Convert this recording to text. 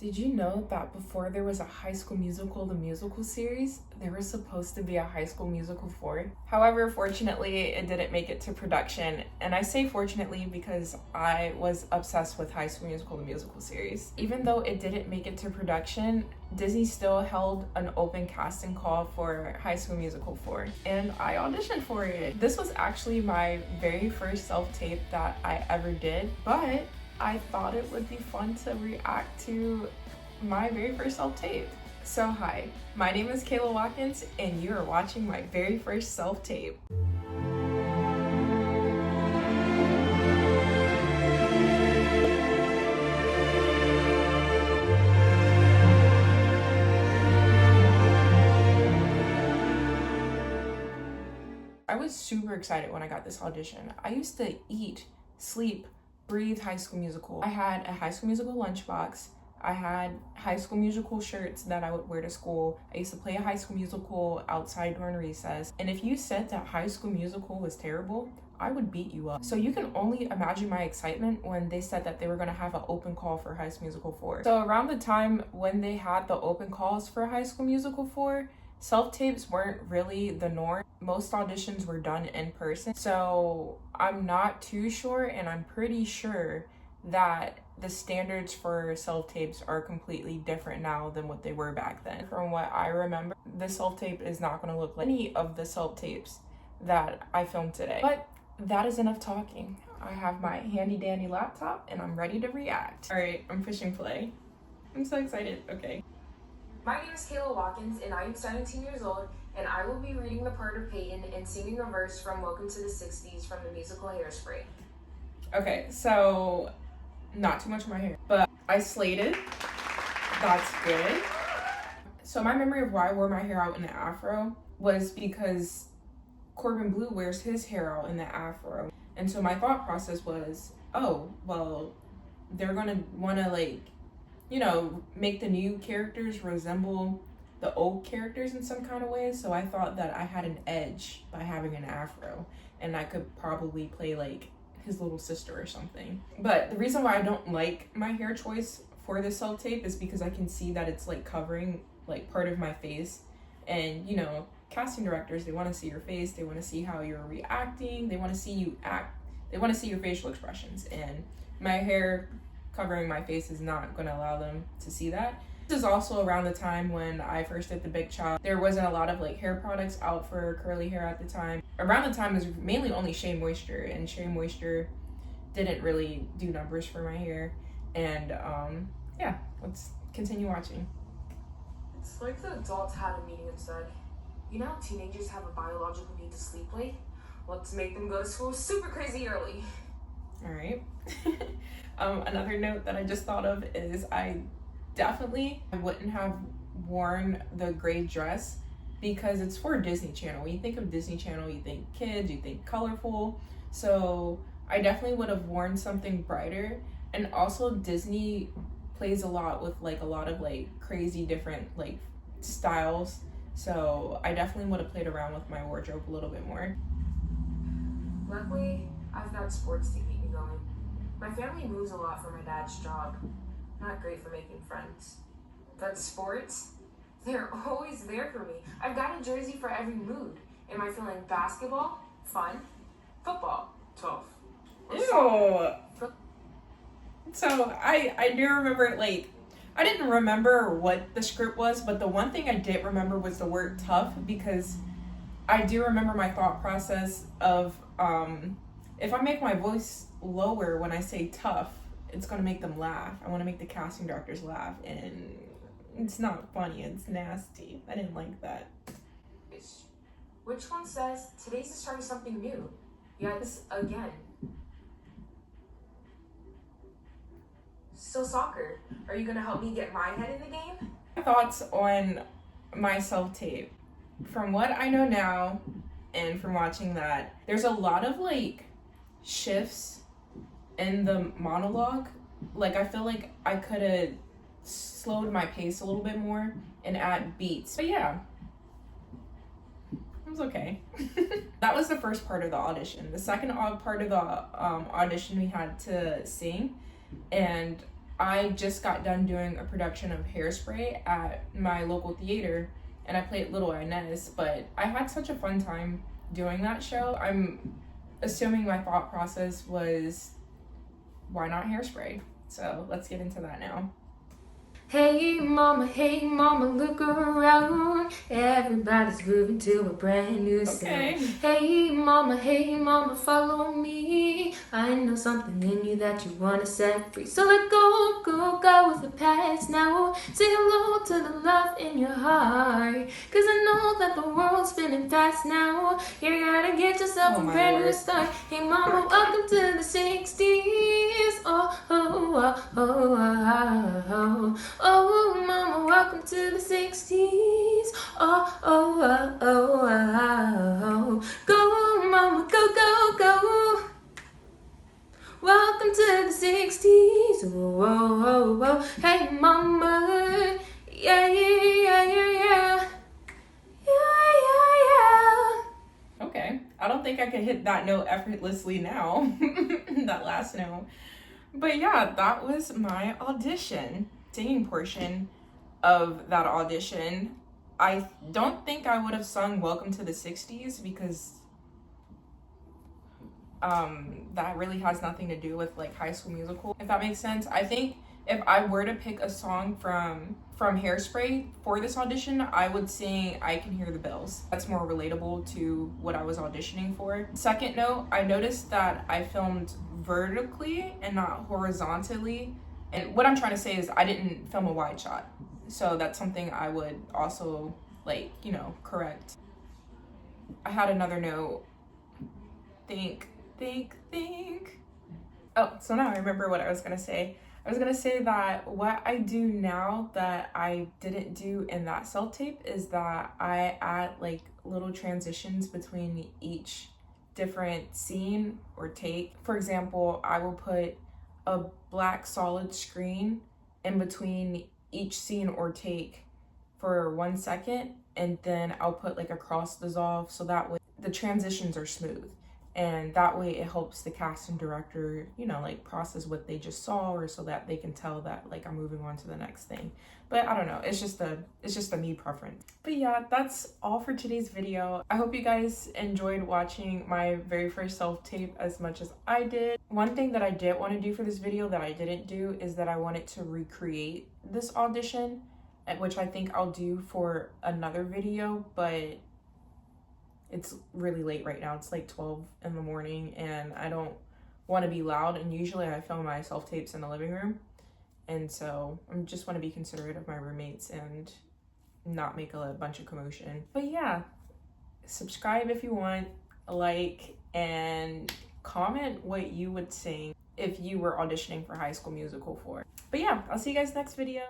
Did you know that before there was a High School Musical, the musical series, there was supposed to be a High School Musical 4? However, fortunately, it didn't make it to production. And I say fortunately because I was obsessed with High School Musical, the musical series. Even though it didn't make it to production, Disney still held an open casting call for High School Musical 4, and I auditioned for it. This was actually my very first self-tape that I ever did, but I thought it would be fun to react to my very first self-tape. So hi, my name is Kayla Watkins, and you are watching my very first self-tape. I was super excited when I got this audition. I used to eat, sleep, breathe High School Musical. I had a High School Musical lunchbox. I had High School Musical shirts that I would wear to school. I used to play a High School Musical outside during recess. And if you said that High School Musical was terrible, I would beat you up. So you can only imagine my excitement when they said that they were gonna have an open call for High School Musical 4. So around the time when they had the open calls for High School Musical 4, self-tapes weren't really the norm. Most auditions were done in person. So I'm not too sure, and I'm pretty sure that the standards for self-tapes are completely different now than what they were back then. From what I remember, the self-tape is not gonna look like any of the self-tapes that I filmed today. But that is enough talking. I have my handy dandy laptop and I'm ready to react. All right, I'm pushing play. I'm so excited, okay. My name is Kayla Watkins, and I am 17 years old, and I will be reading the part of Peyton and singing a verse from Welcome to the 60s from the musical Hairspray. Okay, so not too much of my hair, but I slayed it. That's good. So my memory of why I wore my hair out in the afro was because Corbin Blue wears his hair out in the afro. And so my thought process was, oh, well, they're gonna wanna make the new characters resemble the old characters in some kind of way. So I thought that I had an edge by having an afro, and I could probably play like his little sister or something. But the reason why I don't like my hair choice for this self-tape is because I can see that it's like covering like part of my face. And casting directors, they want to see your face, they want to see how you're reacting, they want to see you act, they want to see your facial expressions, and my hair covering my face is not going to allow them to see that. This is also around the time when I first did the big chop. There wasn't a lot of like hair products out for curly hair at the time. Around the time it was mainly only Shea Moisture, and Shea Moisture didn't really do numbers for my hair. And yeah, let's continue watching. It's like the adults had a meeting and said, you know, teenagers have a biological need to sleep late. Let's make them go to school super crazy early. All right. Another note that I just thought of is I wouldn't have worn the gray dress because it's for Disney Channel. When you think of Disney Channel, you think kids, you think colorful. So I definitely would have worn something brighter. And also Disney plays a lot with like a lot of like crazy different like styles. So I definitely would have played around with my wardrobe a little bit more. Luckily, I've got sports to keep me going. My family moves a lot for my dad's job. Not great for making friends. But sports, they're always there for me. I've got a jersey for every mood. Am I feeling basketball? Fun. Football? Tough. Ew. So I do remember, like, I didn't remember what the script was, but the one thing I did remember was the word tough, because I do remember my thought process of if I make my voice lower when I say tough, it's gonna make them laugh. I want to make the casting directors laugh, and it's not funny, it's nasty. I didn't like that. Which one says today's the start of something new? Yes, again. So soccer, are you gonna help me get my head in the game? My thoughts on my self-tape. From what I know now, and from watching that, there's a lot of like shifts in the monologue. Like I feel like I could have slowed my pace a little bit more and add beats. But yeah, it was okay. That was the first part of the audition. The second part of the audition, we had to sing, and I just got done doing a production of Hairspray at my local theater, and I played Little Inez, but I had such a fun time doing that show. I'm assuming my thought process was, why not Hairspray? So let's get into that now. Hey mama, look around. Everybody's moving to a brand new sound. Hey mama, follow me. I know something in you that you wanna set free. So let go with the past now. Say hello to the love in your heart. Cause I know that the world's spinning fast now. You gotta get yourself a brand new start. Hey mama, welcome to the 60s. Oh, mama, welcome to the 60s. Go, mama, go. Welcome to the 60s. Hey, mama. Yeah. Okay, I don't think I can hit that note effortlessly now, that last note. But yeah, that was my audition. Singing portion of that audition, I don't think I would have sung Welcome to the 60s because that really has nothing to do with like High School Musical, if that makes sense. I think if I were to pick a song from Hairspray for this audition, I would sing I Can Hear the Bells. That's more relatable to what I was auditioning for. Second note, I noticed that I filmed vertically and not horizontally. And what I'm trying to say is I didn't film a wide shot. So that's something I would also correct. I had another note. Think. Oh, so now I remember what I was gonna say. I was gonna say that what I do now that I didn't do in that self-tape is that I add like little transitions between each different scene or take. For example, I will put a black solid screen in between each scene or take for 1 second, and then I'll put like a cross dissolve so that way the transitions are smooth. And that way it helps the cast and director, like process what they just saw, or so that they can tell that like I'm moving on to the next thing. But I don't know, it's just a me preference. But yeah, that's all for today's video. I hope you guys enjoyed watching my very first self-tape as much as I did. One thing that I did want to do for this video that I didn't do is that I wanted to recreate this audition, which I think I'll do for another video, but it's really late right now. It's like 12 in the morning and I don't want to be loud, and usually I film my self-tapes in the living room, and so I just want to be considerate of my roommates and not make a bunch of commotion. But yeah, subscribe if you want, like, and comment what you would sing if you were auditioning for High School Musical for. But yeah, I'll see you guys next video.